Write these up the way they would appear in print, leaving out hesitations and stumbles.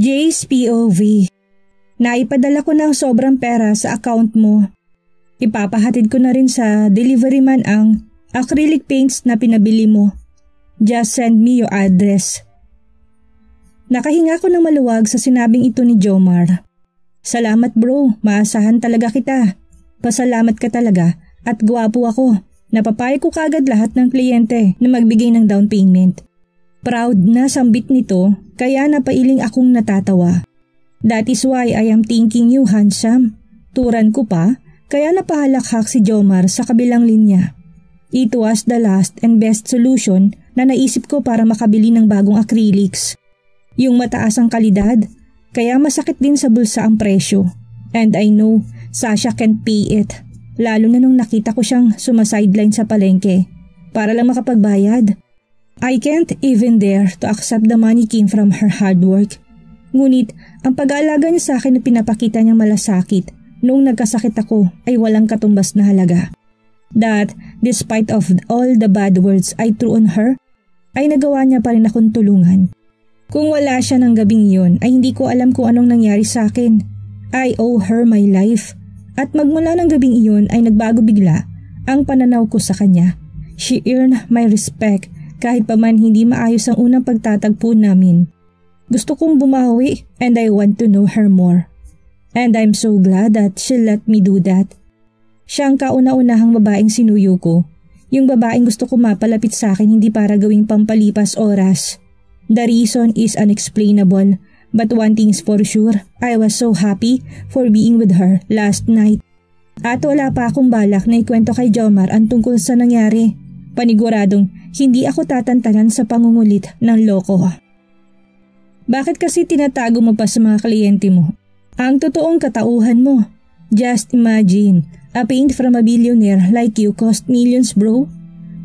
Jay's POV. Naipadala ko ng sobrang pera sa account mo. Ipapahatid ko na rin sa delivery man ang acrylic paints na pinabili mo. Just send me your address. Nakahinga ko ng maluwag sa sinabing ito ni Jomar. Salamat bro, maasahan talaga kita. Pasalamat ka talaga at gwapo ako. Napapayag ko kagad lahat ng kliyente na magbigay ng down payment. Proud na sambit nito kaya napailing akong natatawa. That is why I am thanking you handsome. Turan ko pa kaya napahalakhak si Jomar sa kabilang linya. It was the last and best solution na naisip ko para makabili ng bagong acrylics. Yung mataas ang kalidad kaya masakit din sa bulsa ang presyo. And I know Sasha can't pay it. Lalo na nung nakita ko siyang sumasideline sa palengke para lang makapagbayad. I can't even dare to accept the money came from her hard work. Ngunit ang pag-aalaga niya sa akin na pinapakita niyang malasakit noong nagkasakit ako ay walang katumbas na halaga. That despite of all the bad words I threw on her, ay nagawa niya pa rin akong tulungan. Kung wala siya ng gabing yun ay hindi ko alam kung anong nangyari sa akin. I owe her my life. At magmula ng gabing iyon ay nagbago bigla ang pananaw ko sa kanya. She earned my respect kahit pa man hindi maayos ang unang pagtatagpo namin. Gusto kong bumawi and I want to know her more. And I'm so glad that she let me do that. Siya ang kauna-unahang babaeng sinuyo ko. Yung babaeng gusto ko mapalapit sa akin hindi para gawing pampalipas oras. The reason is unexplainable. But one thing is for sure, I was so happy for being with her last night. At wala pa akong balak na ikwento kay Jomar ang tungkol sa nangyari. Paniguradong hindi ako tatantanan sa pangungulit ng loko. Bakit kasi tinatago mo pa sa mga kliyente mo ang totoong katauhan mo? Just imagine, a paint from a billionaire like you cost millions bro.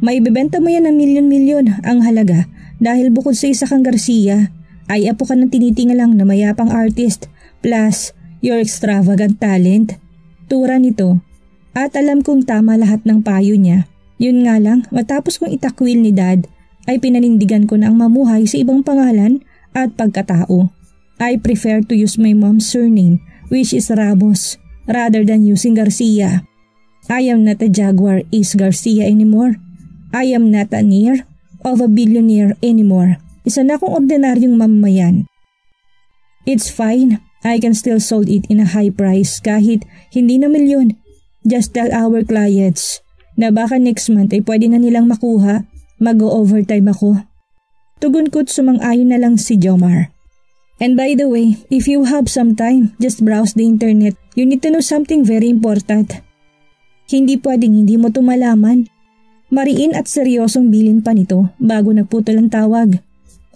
May bebenta mo yan ng milyon-milyon ang halaga dahil bukod sa isa kang Garcia, ay apo ka ng tinitingalang na mayapang artist plus your extravagant talent. Tura nito. At alam kong tama lahat ng payo niya. Yun nga lang, matapos kong itakwil ni Dad, ay pinanindigan ko na ang mamuhay sa ibang pangalan at pagkatao. I prefer to use my mom's surname, which is Ramos, rather than using Garcia. I am not a Jaguar Ace Garcia anymore. I am not an heir of a billionaire anymore. Isa na akong ordinaryong mamamayan. It's fine. I can still sold it in a high price kahit hindi na milyon. Just tell our clients na baka next month ay pwede na nilang makuha. Mag-o-overtime ako. Tugon ko't sumang-ayon na lang si Jomar. And by the way, if you have some time, just browse the internet. You need to know something very important. Hindi pwedeng hindi mo ito malaman. Mariin at seryosong bilin pa nito bago nagputol ang tawag.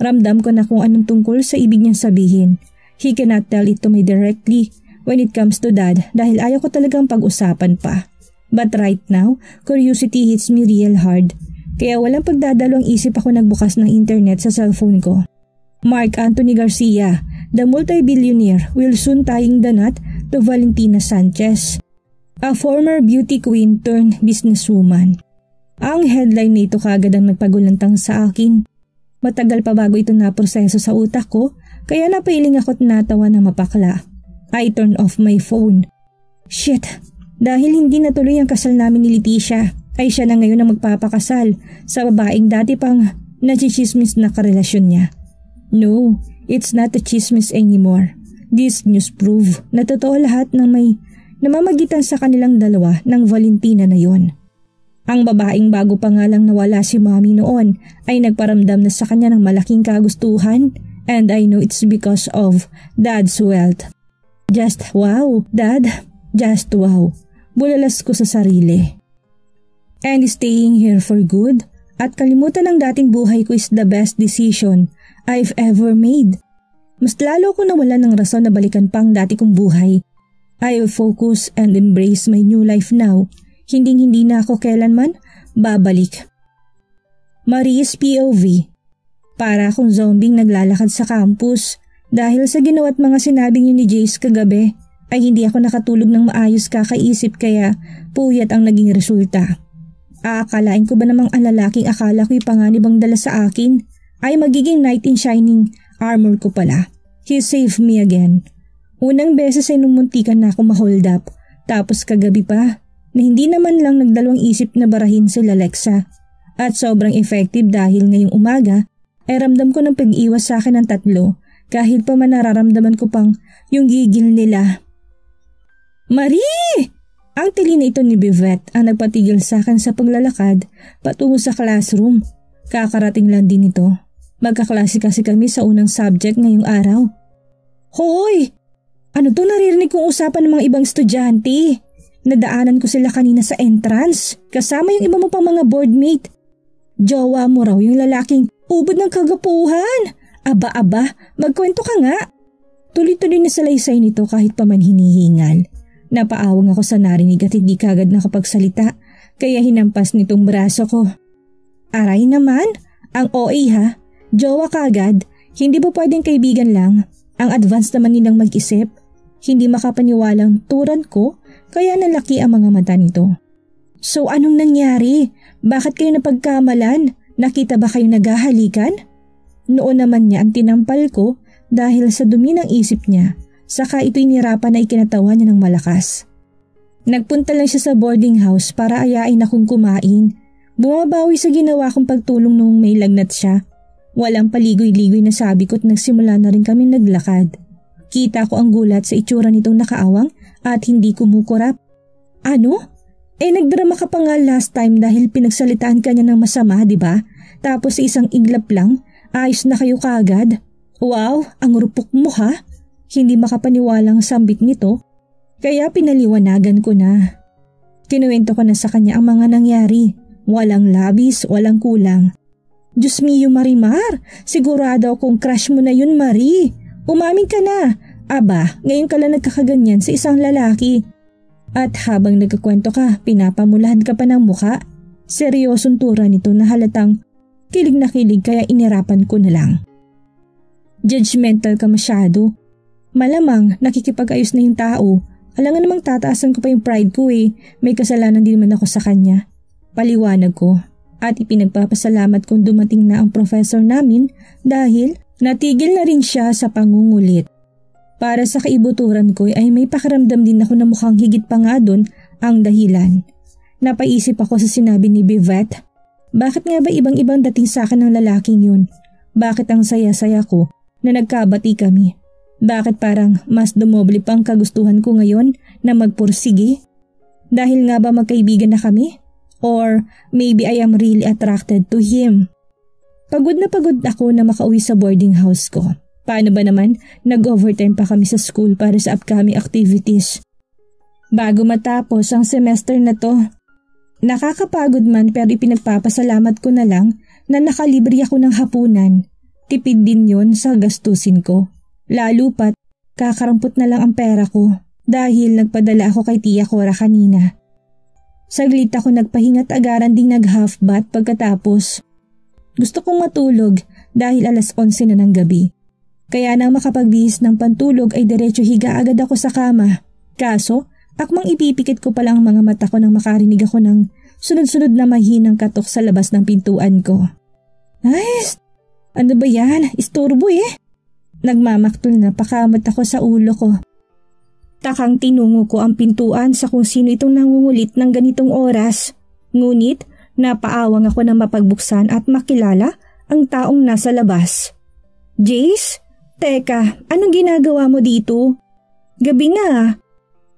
Ramdam ko na kung anong tungkol sa ibig niyang sabihin. He cannot tell it to me directly when it comes to Dad dahil ayaw ko talagang pag-usapan pa. But right now, curiosity hits me real hard. Kaya walang pagdadalawang isip ako nagbukas ng internet sa cellphone ko. Mark Anthony Garcia, the multi-billionaire, will soon tying the knot to Valentina Sanchez, a former beauty queen turned businesswoman. Ang headline nito kagad ang nagpagulantang sa akin. Matagal pa bago ito naproseso sa utak ko, kaya napailing ako't natawa na mapakla. I turned off my phone. Shit! Dahil hindi natuloy ang kasal namin ni Leticia, ay siya na ngayon ang magpapakasal sa babaeng dati pang nachichismis na karelasyon niya. No, it's not a chismis anymore. This news prove na totoo lahat ng may namamagitan sa kanilang dalawa ng Valentina na yon. Ang babaeng bago pa nga lang nawala si Mommy noon ay nagparamdam na sa kanya ng malaking kagustuhan, and I know it's because of Dad's wealth. Just wow, Dad. Just wow. Bulalas ko sa sarili. And staying here for good at kalimutan ng dating buhay ko is the best decision I've ever made. Mas lalo ko nawalan ng rason na balikan pang dati kong buhay. I will focus and embrace my new life now. Hinding-hindi na ako kailanman babalik. Marie's POV. Para akong zombing naglalakad sa campus dahil sa ginawa't mga sinabing yun ni Jace kagabi ay hindi ako nakatulog ng maayos kakaisip kaya puyat ang naging resulta. Aakalain ko ba namang ang lalaking akala ko'y panganib ang dala sa akin ay magiging knight in shining armor ko pala. He saved me again. Unang beses ay numuntikan na ako ma-hold up, tapos kagabi pa na hindi naman lang nagdalawang isip na barahin sila Lexa. At sobrang effective dahil ngayong umaga ay ramdam ko ng pag-iwas sa akin ng tatlo kahit pa man nararamdaman ko pang yung gigil nila. Marie! Ang tili na ito ni Bivette ang nagpatigil sa akin sa paglalakad patungo sa classroom. Kakarating lang din ito. Magkaklase kasi kami sa unang subject ngayong araw. Hoy! Ano to naririnig kong usapan ng mga ibang estudyante? Nadaanan ko sila kanina sa entrance kasama yung iba mo pang mga boardmate. Jowa mo raw yung lalaking ubod ng kagapuhan. Aba, magkwento ka nga. Tuloy-tuloy na salaysay nito kahit pa man hinihingal. Napaawang ako sa narinig at hindi kagad nakapagsalita kaya hinampas nitong braso ko. Aray naman, ang OA ha, jowa kagad, hindi ba pwedeng kaibigan lang? Ang advance naman nilang mag-isip, hindi makapaniwalang turan ko kaya nalaki ang mga mata nito. So anong nangyari? Bakit kayo napagkamalan? Nakita ba kayo naghahalikan? Noon naman niya ang tinampal ko dahil sa dumi ng isip niya. Saka ito'y nirapan na ikinatawa niya ng malakas. Nagpunta lang siya sa boarding house para ayain akong kumain. Bumabawi sa ginawa kong pagtulong nung may lagnat siya. Walang paligoy-ligoy na sabi ko at nagsimula na rin kami naglakad. Kita ko ang gulat sa itsura nitong nakaawang at hindi kumukurap. Ano? Nagdrama ka pa nga last time dahil pinagsalitaan ka niya ng masama, di ba? Tapos isang iglap lang, ayos na kayo kaagad. Wow, ang rupok mo ha? Hindi makapaniwalang sambit nito, kaya pinaliwanagan ko na. Kinuwento ko na sa kanya ang mga nangyari. Walang labis, walang kulang. Diyos mio Marimar, sigurado akong crush mo na yun Marie. Umamin ka na. Aba, ngayon ka lang nagkakaganyan sa isang lalaki. At habang nagkakwento ka, pinapamulahan ka pa ng muka. Seryosong tura nito na halatang kilig na kilig kaya inirapan ko na lang. Judgmental ka masyado. Malamang nakikipag-ayos na yung tao. Alangan namang tataasan ko pa yung pride ko eh. May kasalanan din naman ako sa kanya. Paliwanag ko at ipinagpapasalamat kong dumating na ang professor namin dahil natigil na rin siya sa pangungulit. Para sa kaibuturan ko ay may pakiramdam din ako na mukhang higit pa nga doon ang dahilan. Napaisip ako sa sinabi ni Bivette. Bakit nga ba ibang-ibang dating sa akin ng lalaking yun? Bakit ang saya-saya ko na nagkabati kami? Bakit parang mas dumoble pang kagustuhan ko ngayon na magpursige? Dahil nga ba magkaibigan na kami? Or maybe I am really attracted to him? Pagod na pagod ako na makauwi sa boarding house ko. Paano ba naman nag-overtime pa kami sa school para sa upcoming activities? Bago matapos ang semester na to. Nakakapagod man pero ipinagpapasalamat ko na lang na nakalibre ako ng hapunan. Tipid din yon sa gastusin ko. Lalo pat, kakarampot na lang ang pera ko dahil nagpadala ako kay Tia Cora kanina. Saglit ako nagpahinga at agaran ding nag-half bath pagkatapos. Gusto kong matulog dahil alas 11 na ng gabi. Kaya nang makapagbihis ng pantulog ay diretso higa agad ako sa kama. Kaso, akmang ipipikit ko pa lang ang mga mata ko nang makarinig ako ng sunod-sunod na mahinang katok sa labas ng pintuan ko. Ay, ano ba yan? Istorbo eh. Nagmamaktol na pakamot ako sa ulo ko. Takang tinungo ko ang pintuan sa kung sino itong nangungulit ng ganitong oras. Ngunit napaawang ako na mapagbuksan at makilala ang taong nasa labas. Jace? Teka, anong ginagawa mo dito? Gabi na.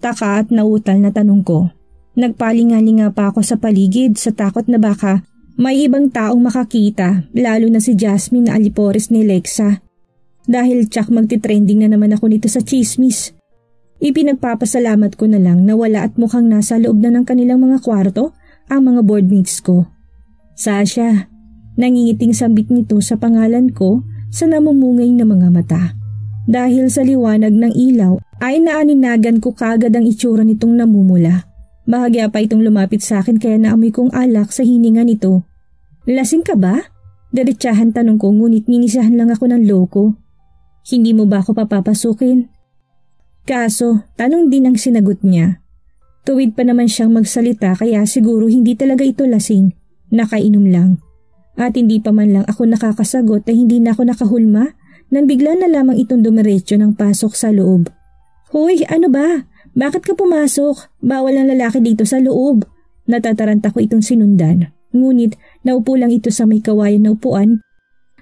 Taka at nautal na tanong ko. Nagpalingalinga pa ako sa paligid sa takot na baka may ibang taong makakita, lalo na si Jasmine na alipores ni Lexa. Dahil tsak magti-trending na naman ako nito sa chismis. Ipinagpapasalamat ko na lang na wala at mukhang nasa loob na ng kanilang mga kwarto ang mga boardmates ko. Sasha, nangingiting sambit nito sa pangalan ko sa namumungay na mga mata. Dahil sa liwanag ng ilaw ay naaninagan ko kagad ang itsura nitong namumula. Bahagya pa itong lumapit sa akin kaya naamoy kong alak sa hininga nito. Lasing ka ba? Diretsahan tanong ko ngunit ninisahan lang ako ng loko. Hindi mo ba ako papapasukin? Kaso, tanong din ang sinagot niya. Tuwid pa naman siyang magsalita kaya siguro hindi talaga ito lasing. Nakainom lang. At hindi pa man lang ako nakakasagot ay hindi na ako nakahulma nang bigla na lamang itong dumiretso ng pasok sa loob. Hoy, ano ba? Bakit ka pumasok? Bawal ang lalaki dito sa loob. Natataranta ko itong sinundan. Ngunit naupo lang ito sa may kawayan na upuan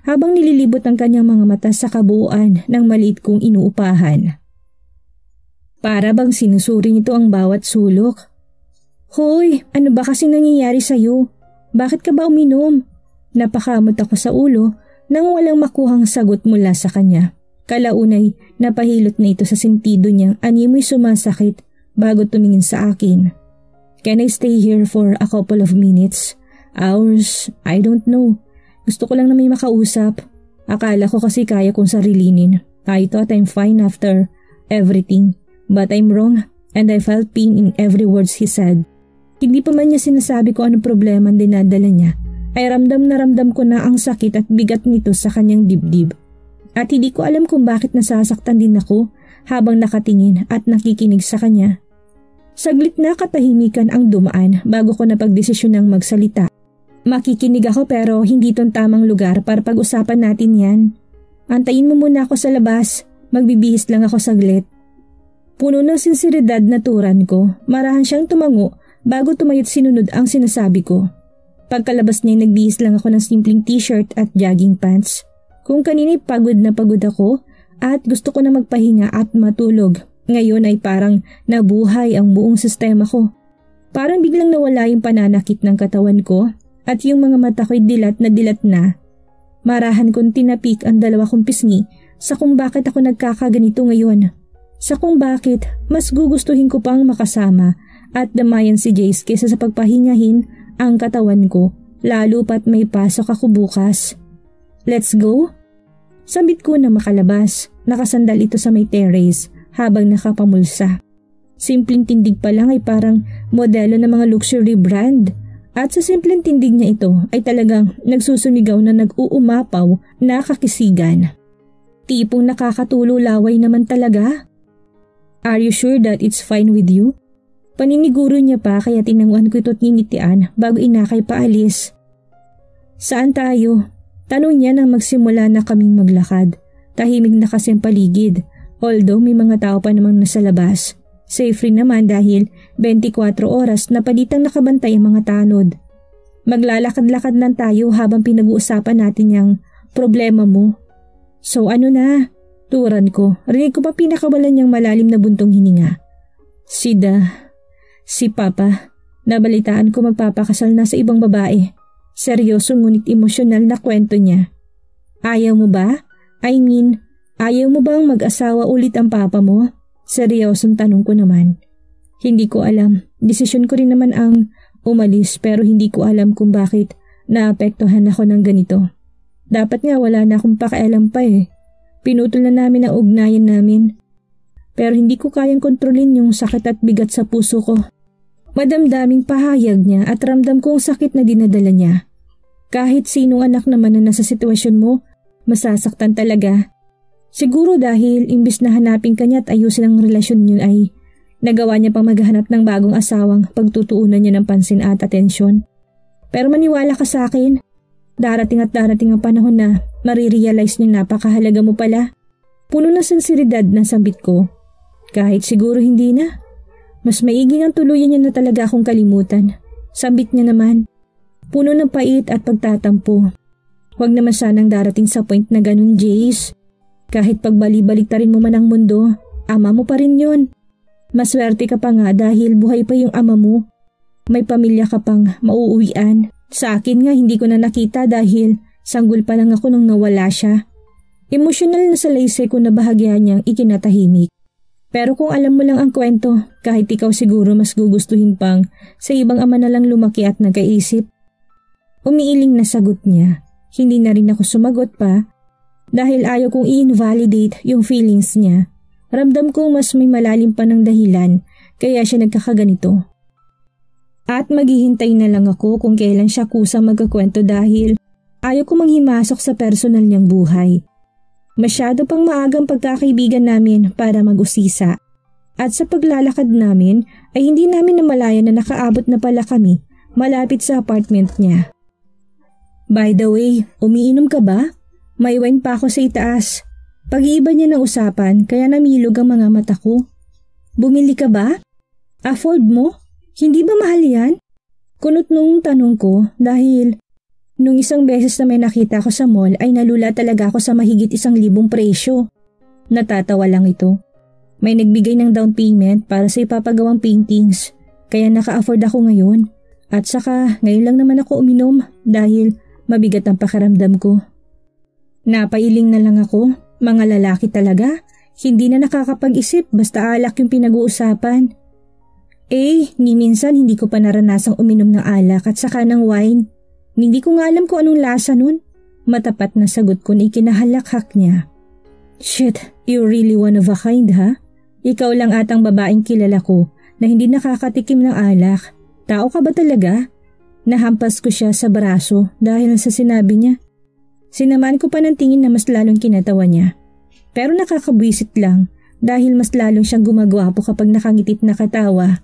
habang nililibot ang kanyang mga mata sa kabuuan ng maliit kong inuupahan. Para bang sinusuri nito ang bawat sulok. Hoy, ano ba kasing nangyayari sa'yo? Bakit ka ba uminom? Napakamot ako sa ulo nang walang makuhang sagot mula sa kanya. Kalaunay, napahilot na ito sa sentido niyang animoy sumasakit bago tumingin sa akin. Can I stay here for a couple of minutes? Hours? I don't know. Gusto ko lang na may makausap. Akala ko kasi kaya kong sarilinin. I thought I'm fine after everything. But I'm wrong and I felt pain in every words he said. Hindi pa man niya sinasabi ko anong problema ang dinadala niya, ay ramdam ko na ang sakit at bigat nito sa kanyang dibdib. At hindi ko alam kung bakit nasasaktan din ako habang nakatingin at nakikinig sa kanya. Saglit na katahimikan ang dumaan bago ko napagdesisyon ng magsalita. Makikinig ako pero hindi itong tamang lugar para pag-usapan natin yan. Antayin mo muna ako sa labas, magbibihis lang ako saglit. Puno ng sinseridad na turan ko, marahan siyang tumango bago tumayo't sinunod ang sinasabi ko. Pagkalabas niya nagbihis lang ako ng simpleng t-shirt at jogging pants. Kung kanina'y pagod na pagod ako at gusto ko na magpahinga at matulog, ngayon ay parang nabuhay ang buong sistema ko. Parang biglang nawala yung pananakit ng katawan ko at yung mga mata ko'y dilat na. Marahan kong tinapik ang dalawa kong pisngi sa kung bakit ako nagkakaganito ngayon. Sa kung bakit mas gugustuhin ko pang makasama at damayan si Jace kaysa sa pagpahingahin ang katawan ko, lalo pat may pasok ako bukas. Let's go? Sabit ko na makalabas, nakasandal ito sa may terrace habang nakapamulsa. Simpleng tindig pa lang ay parang modelo ng mga luxury brand. At sa simpleng tindig niya ito ay talagang nagsusumigaw na nag-uumapaw na kakisigan. Tipong nakakatulo laway naman talaga. Are you sure that it's fine with you? Paniniguro niya pa kaya tinanguan ko ito't ngingitian bago inakay paalis. Saan tayo? Tanong niya nang magsimula na kaming maglakad. Tahimik na kasi ang paligid, although may mga tao pa namang nasa labas. Safe rin naman dahil 24 oras na palitang nakabantay ang mga tanod. Maglalakad-lakad lang tayo habang pinag-uusapan natin yung problema mo. So ano na? Turan ko, rinig ko pa pinakawalan niyang malalim na buntong hininga. Si Papa, nabalitaan ko magpapakasal na sa ibang babae. Seryoso ngunit emosyonal na kwento niya. Ayaw mo ba? I mean, ayaw mo bang mag-asawa ulit ang papa mo? Seryosong tanong ko naman. Hindi ko alam, desisyon ko rin naman ang umalis pero hindi ko alam kung bakit naapektuhan ako ng ganito. Dapat nga wala na akong pakialam pa eh. Pinutol na namin ang ugnayan namin. Pero hindi ko kayang kontrolin yung sakit at bigat sa puso ko. Madamdaming pahayag niya at ramdam ko ang sakit na dinadala niya. Kahit sinong anak naman na nasa sitwasyon mo, masasaktan talaga. Siguro dahil imbis na hanapin ka niya at ayusin ang relasyon niyo ay nagawa niya pang maghanap ng bagong asawang pagtutuunan niya ng pansin at atensyon. Pero maniwala ka sa akin, darating ang panahon na marirealize niyo napakahalaga mo pala. Puno ng sinseridad na sambit ko. Kahit siguro hindi na. Mas maiging ang tuluyan niya na talaga akong kalimutan. Sambit niya naman. Puno ng pait at pagtatampo. Huwag naman sanang darating sa point na ganun, Jace. Kahit pagbali-baliktarin mo man ang mundo, ama mo pa rin yun. Maswerte ka pa nga dahil buhay pa yung ama mo. May pamilya ka pang mauuwian. Sa akin nga hindi ko na nakita dahil sanggol pa lang ako nung nawala siya. Emosyonal na salaysay ko na bahagya niyang ikinatahimik. Pero kung alam mo lang ang kwento, kahit ikaw siguro mas gugustuhin pang sa ibang ama na lang lumaki at nagkaisip. Umiiling na sagot niya. Hindi na rin ako sumagot pa dahil ayaw kong i-invalidate yung feelings niya. Ramdam kong mas may malalim pa ng dahilan kaya siya nagkakaganito. At maghihintay na lang ako kung kailan siya kusang magkakwento dahil ayaw ko manghimasok sa personal niyang buhay. Masyado pang maagang pagkakaibigan namin para mag-usisa. At sa paglalakad namin ay hindi namin namalayan na nakaabot na pala kami malapit sa apartment niya. By the way, umiinom ka ba? May wine pa ako sa itaas. Pag-iiba niya ng usapan kaya namilog ang mga mata ko. Bumili ka ba? Afford mo? Hindi ba mahal yan? Kunot nung tanong ko dahil nung isang beses na may nakita ko sa mall ay nalula talaga ako sa mahigit 1,000 presyo. Natatawa lang ito. May nagbigay ng down payment para sa ipapagawang paintings kaya naka-afford ako ngayon. At saka ngayon lang naman ako uminom dahil mabigat ang pakiramdam ko. Napailing na lang ako, mga lalaki talaga. Hindi na nakakapag-isip basta alak yung pinag-uusapan. Ni minsan hindi ko pa naranasang uminom ng alak at saka ng wine. Hindi ko nga alam kung anong lasa nun. Matapat na sagot ko na ikinahalakhak niya. Shit, you're really one of a kind ha? Ikaw lang atang babaeng kilala ko na hindi nakakatikim ng alak. Tao ka ba talaga? Nahampas ko siya sa braso dahil sa sinabi niya. Sinamaan ko pa ng tingin na mas lalong kinatawa niya. Pero nakakabwisit lang dahil mas lalong siyang gumagwapo kapag nakangitit na katawa.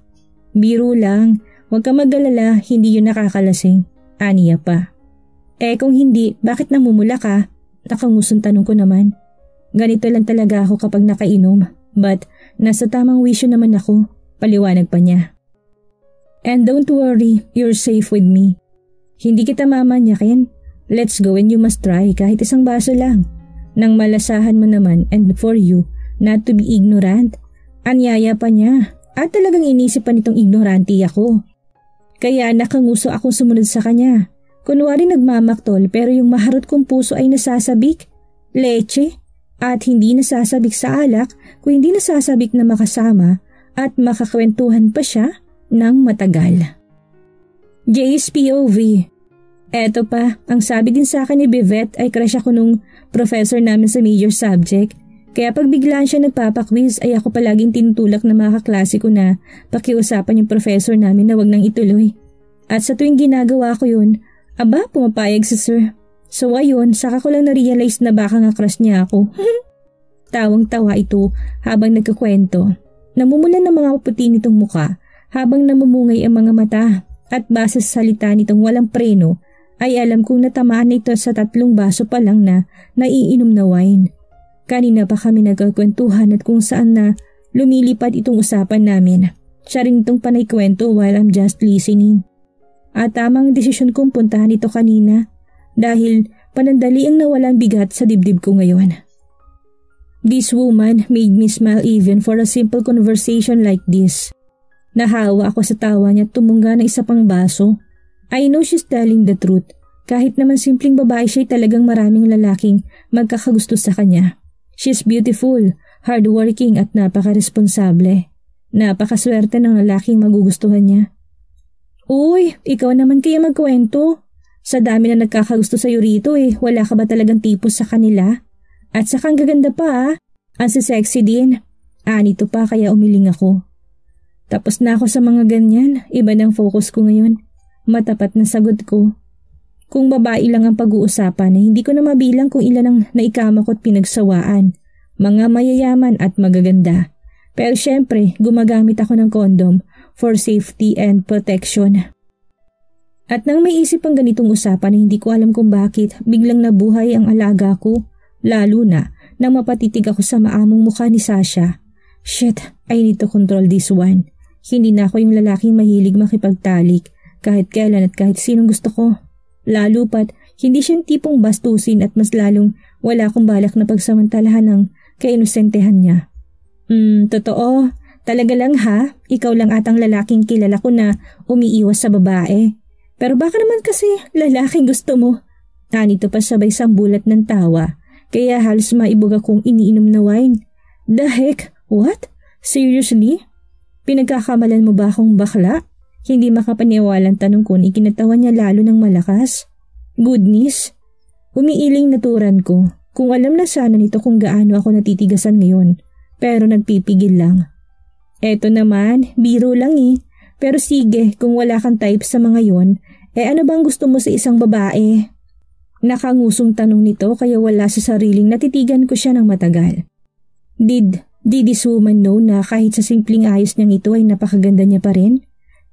Biro lang, huwag ka mag-alala, hindi yun nakakalasing. Aniya pa. Kung hindi, bakit namumula ka? Nakangusong tanong ko naman. Ganito lang talaga ako kapag nakainom. But nasa tamang wisyo naman ako, paliwanag pa niya. And don't worry, you're safe with me. Hindi kita mamanyakin. Let's go and you must try kahit isang baso lang. Nang malasahan mo naman and for you, not to be ignorant. Anyaya pa niya at talagang inisip pa nitong ignorante ako. Kaya nakanguso akong sumunod sa kanya. Kunwari nagmamaktol pero yung maharot kong puso ay nasasabik. Leche. At hindi nasasabik sa alak kung hindi nasasabik na makasama at makakwentuhan pa siya ng matagal. JSPOV. Eto pa, ang sabi din sa akin ni Bivette ay crush ako nung professor namin sa major subject. Kaya pag biglaan siya nagpapakwiz ay ako palaging tinutulak na mga kaklase ko na pakiusapan yung professor namin na wag nang ituloy. At sa tuwing ginagawa ko yun, pumapayag si sir. So ayun, saka ko lang na-realize na baka nga crush niya ako. Tawang-tawa ito habang nagkakwento. Namumulan ng mga puti nitong muka habang namumungay ang mga mata at base sa salita nitong walang preno ay alam kong natamaan ito sa 3 baso pa lang na naiinom na wine. Kanina pa kami nagkakwentuhan at kung saan na lumilipad itong usapan namin. Siya rin itong panay kwento while I'm just listening. At tamang desisyon kong puntahan ito kanina dahil panandali ang nawalang bigat sa dibdib ko ngayon. This woman made me smile even for a simple conversation like this. Nahawa ako sa tawa niya at tumungga ng isa pang baso. I know she's telling the truth. Kahit naman simpleng babae siya, talagang maraming lalaking magkakagusto sa kanya. She's beautiful, hardworking at napaka-responsable. Napakaswerte ng lalaking magugustuhan niya. Uy, ikaw naman kaya magkwento. Sa dami na nagkakagusto sa'yo rito wala ka ba talagang tipos sa kanila? At saka ang gaganda pa ang sexy din. Nito pa kaya umiling ako. Tapos na ako sa mga ganyan, iba ng focus ko ngayon. Matapat na sagot ko. Kung babae lang ang pag-uusapan hindi ko na mabilang kung ilan ang naikama ko at pinagsawaan. Mga mayayaman at magaganda. Pero syempre, gumagamit ako ng condom for safety and protection. At nang may isip ang ganitong usapan hindi ko alam kung bakit biglang nabuhay ang alaga ko. Lalo na nang mapatitig ako sa maamong mukha ni Sasha. Shit, I need to control this one. Hindi na ako yung lalaking mahilig makipagtalik kahit kailan at kahit sinong gusto ko. Lalo pat hindi siyang tipong bastusin at mas lalong wala akong balak na pagsamantalahan ng kainusentehan niya. Totoo. Talaga lang ha, ikaw lang atang lalaking kilala ko na umiiwas sa babae. Pero baka naman kasi lalaking gusto mo. Nito pa sabay sambulat ng tawa. Kaya halos maibog akong iniinom na wine. The heck? What? Seriously? Pinagkakamalan mo ba akong bakla? Hindi makapaniwalang tanong ko ni ikinatawa niya lalo ng malakas. Goodness. Umiiling naturan ko. Kung alam na sana nito kung gaano ako natitigasan ngayon. Pero nagpipigil lang. Eto naman, biro lang Pero sige, kung wala kang type sa mga yon, ano bang gusto mo sa isang babae? Nakangusong tanong nito kaya wala sa sariling natitigan ko siya ng matagal. Did this woman know na kahit sa simpleng ayos niyang ito ay napakaganda niya pa rin?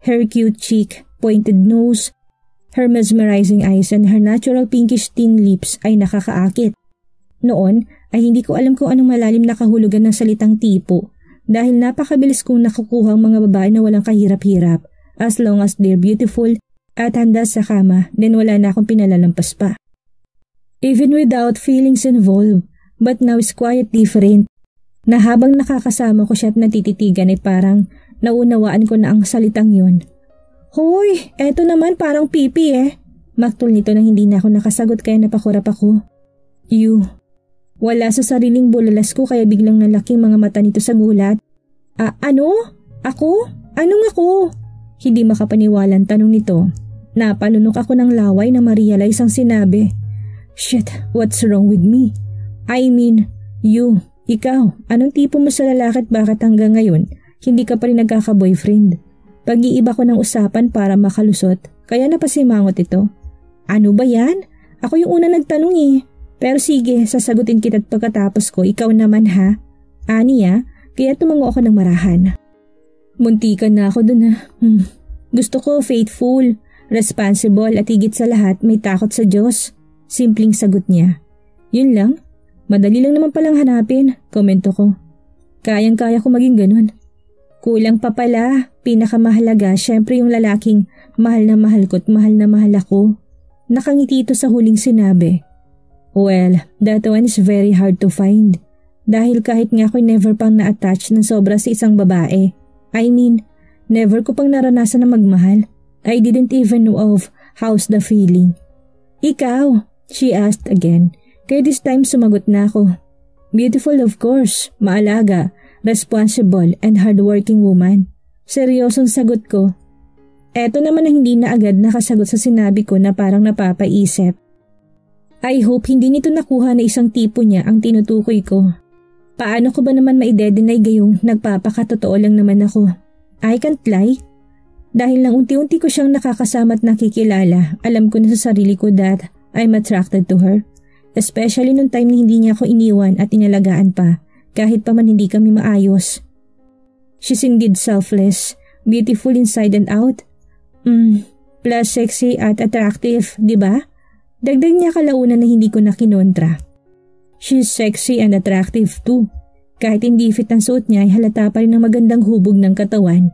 Her cute cheek, pointed nose, her mesmerizing eyes and her natural pinkish thin lips ay nakakaakit. Noon ay hindi ko alam kung anong malalim na kahulugan ng salitang tipo dahil napakabilis kong nakukuha ang mga babae na walang kahirap-hirap as long as they're beautiful at handa sa kama, then wala na akong pinalalampas pa. Even without feelings involved, but now is quite different. Na habang nakakasama ko siya at natititigan ay parang naunawaan ko na ang salitang yon. Hoy, eto naman parang pipi eh. Maktol nito nang hindi na ako nakasagot kaya napakurap ako. You. Wala sa sariling bulalas ko kaya biglang nalaking mga mata nito sa gulat. Ano? Ako? Anong ako? Hindi makapaniwalang tanong nito. Napalunok ako ng laway na ma-realize ang sinabi. Shit, what's wrong with me? I mean, you. Ikaw, anong tipo mo sa lalaki at bakit hanggang ngayon hindi ka pa rin nagkaka-boyfriend? Pag-iiba ko ng usapan para makalusot, kaya napasimangot ito. Ano ba yan? Ako yung una nagtanong eh. Pero sige, sasagutin kita at pagkatapos ko, ikaw naman ha? Aniya, kaya tumango ako ng marahan. Muntikan na ako dun ha. Gusto ko faithful, responsible at higit sa lahat may takot sa Diyos. Simpleng sagot niya. Yun lang? Madali lang naman palang hanapin, komento ko. Kayang-kaya ko maging ganun. Kulang pa pala, pinakamahalaga syempre yung lalaking mahal na mahal ko't mahal na mahal ako. Nakangiti ito sa huling sinabi. Well, that one is very hard to find. Dahil kahit nga ako'y never pang na-attach ng sobra sa isang babae. I mean, never ko pang naranasan na magmahal. I didn't even know of how's the feeling. Ikaw, she asked again. Kaya this time sumagot na ako. Beautiful of course, maalaga, responsible and hardworking woman. Seryosong sagot ko. Eto naman ang hindi na agad nakasagot sa sinabi ko na parang napapaisip. I hope hindi nito nakuha na isang tipo niya ang tinutukoy ko. Paano ko ba naman maide-deny gayong nagpapakatotoo lang naman ako? I can't lie. Dahil lang unti-unti ko siyang nakakasama at nakikilala, alam ko na sa sarili ko that I'm attracted to her. Especially nung time na hindi niya ako iniwan at inalagaan pa, kahit pa man hindi kami maayos. She's indeed selfless, beautiful inside and out. Plus sexy at attractive, di ba? Dagdag niya kalaunan na hindi ko na kinontra. She's sexy and attractive too. Kahit hindi fit ang suot niya ay halata pa rin ang magandang hubog ng katawan.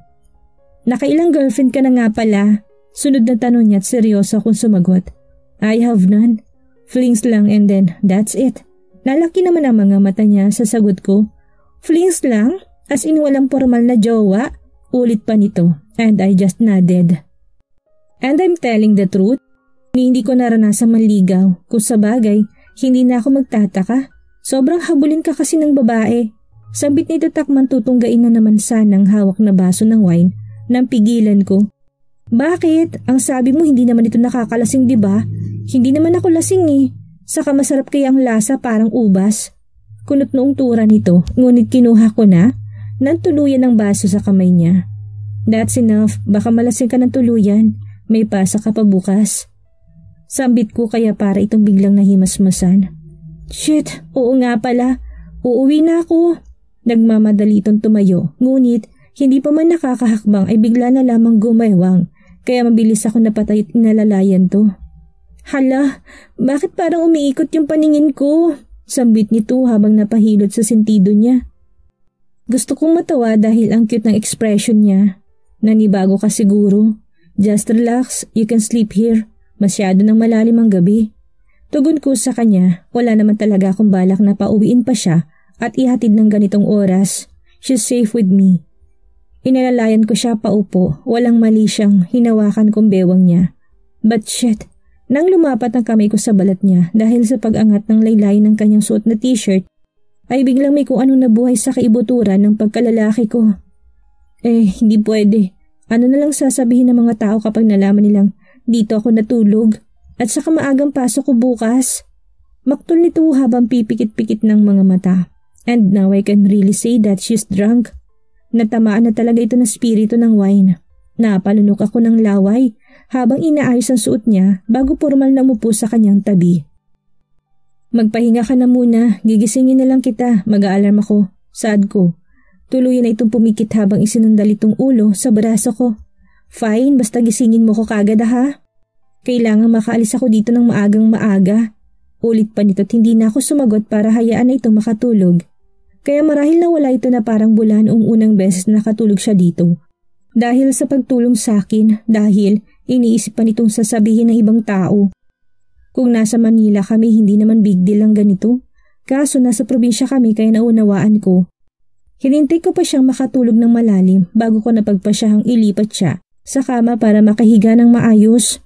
Nakailang girlfriend ka na nga pala? Sunod na tanong niya at seryoso akong sumagot. I have none. Flings lang and then that's it. Lalaki naman ang mga mata niya sa sagot ko. Flings lang? As in walang formal na jowa? Ulit pa nito and I just nodded. And I'm telling the truth. Hindi ko naranasan manligaw. Kung sa bagay, hindi na ako magtataka. Sobrang habulin ka kasi ng babae. Sabit nito takman tutunggain na naman sanang hawak na baso ng wine nang pigilan ko. Bakit? Ang sabi mo hindi naman ito nakakalasing diba? Hindi naman ako lasing eh. Saka masarap kaya ang lasa parang ubas. Kunot noong tura nito, ngunit kinuha ko na nang tuluyan ang baso sa kamay niya. That's enough, baka malasing ka ng tuluyan. May pasa ka pa bukas. Sambit ko kaya para itong biglang nahimasmasan. Shit, oo nga pala. Uuwi na ako. Nagmamadali itong tumayo, ngunit hindi pa man nakakahakbang ay bigla na lamang gumaywang. Kaya mabilis ako napatay at inalalayan to. Hala, bakit parang umiikot yung paningin ko? Sambit nito habang napahilot sa sentido niya. Gusto kong matawa dahil ang cute ng expression niya. Nanibago ka siguro. Just relax, you can sleep here. Masyado nang malalim ang gabi. Tugon ko sa kanya, wala naman talaga akong balak na pauwiin pa siya at ihatid ng ganitong oras. She's safe with me. Inalalayan ko siya paupo, walang mali siyang hinawakan kong bewang niya. But shit, nang lumapat ang kamay ko sa balat niya dahil sa pag-angat ng laylay ng kanyang suot na t-shirt, ay biglang may kung ano na buhay sa kaibuturan ng pagkalalaki ko. Hindi pwede. Ano na lang sasabihin ng mga tao kapag nalaman nilang dito ako natulog at saka maagang pasok ko bukas? Maktol nito habang pipikit-pikit ng mga mata. And now I can really say that she's drunk. Natamaan na talaga ito ng spirito ng wine. Napalunok ako ng laway habang inaayos ang suot niya bago formal na umupo sa kanyang tabi. Magpahinga ka na muna, gigisingin na lang kita, mag-aalarm ako, saad ko. Tuluyan na itong pumikit habang isinandal itong ulo sa braso ko. Fine, basta gisingin mo ko kagad ha. Kailangan makaalis ako dito ng maagang maaga. Ulit pa nito't hindi na ako sumagot para hayaan na itong makatulog. Kaya marahil nawala ito na parang bula noong unang beses na nakatulog siya dito. Dahil sa pagtulong sa akin, dahil iniisip pa nitong sasabihin ng ibang tao. Kung nasa Manila kami, hindi naman big deal ang ganito. Kaso nasa probinsya kami kaya naunawaan ko. Hinintay ko pa siyang makatulog ng malalim bago ko napagpasyahang ilipat siya sa kama para makahiga ng maayos.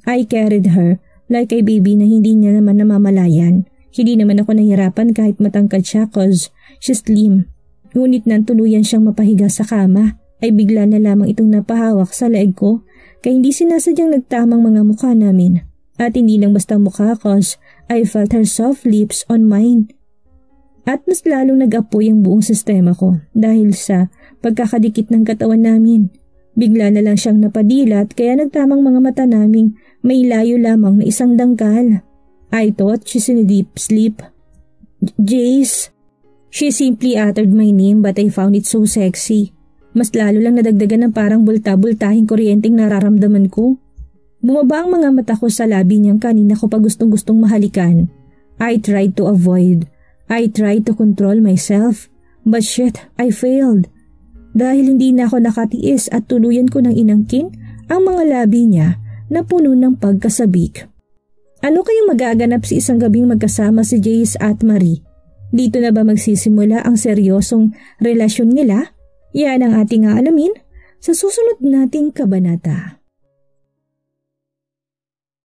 I carried her like a baby na hindi niya naman namamalayan. Hindi naman ako nahirapan kahit matangkad siya cause she's slim. Ngunit nang tuluyan siyang mapahiga sa kama ay bigla na lamang itong napahawak sa leeg ko kaya hindi sinasadyang nagtamang mga mukha namin. At hindi lang basta mukha cause I felt her soft lips on mine. At mas lalong nag-apoy ang buong sistema ko dahil sa pagkakadikit ng katawan namin. Bigla na lang siyang napadilat kaya nagtamang mga mata naming may layo lamang na isang dangkal. I thought she's in a deep sleep. Jace. She simply uttered my name but I found it so sexy. Mas lalo lang nadagdagan ng parang bulta-bultahing kuryenteng nararamdaman ko. Bumaba ang mga mata ko sa labi niyang kanina ko pa gustong-gustong mahalikan. I tried to avoid. I tried to control myself. But shit, I failed. Dahil hindi na ako nakatiis at tuluyan ko nang inangkin ang mga labi niya na puno ng pagkasabik. Ano kayang magaganap sa isang gabing magkasama si Jace at Marie? Dito na ba magsisimula ang seryosong relasyon nila? Yan ang ating aalamin sa susunod nating kabanata.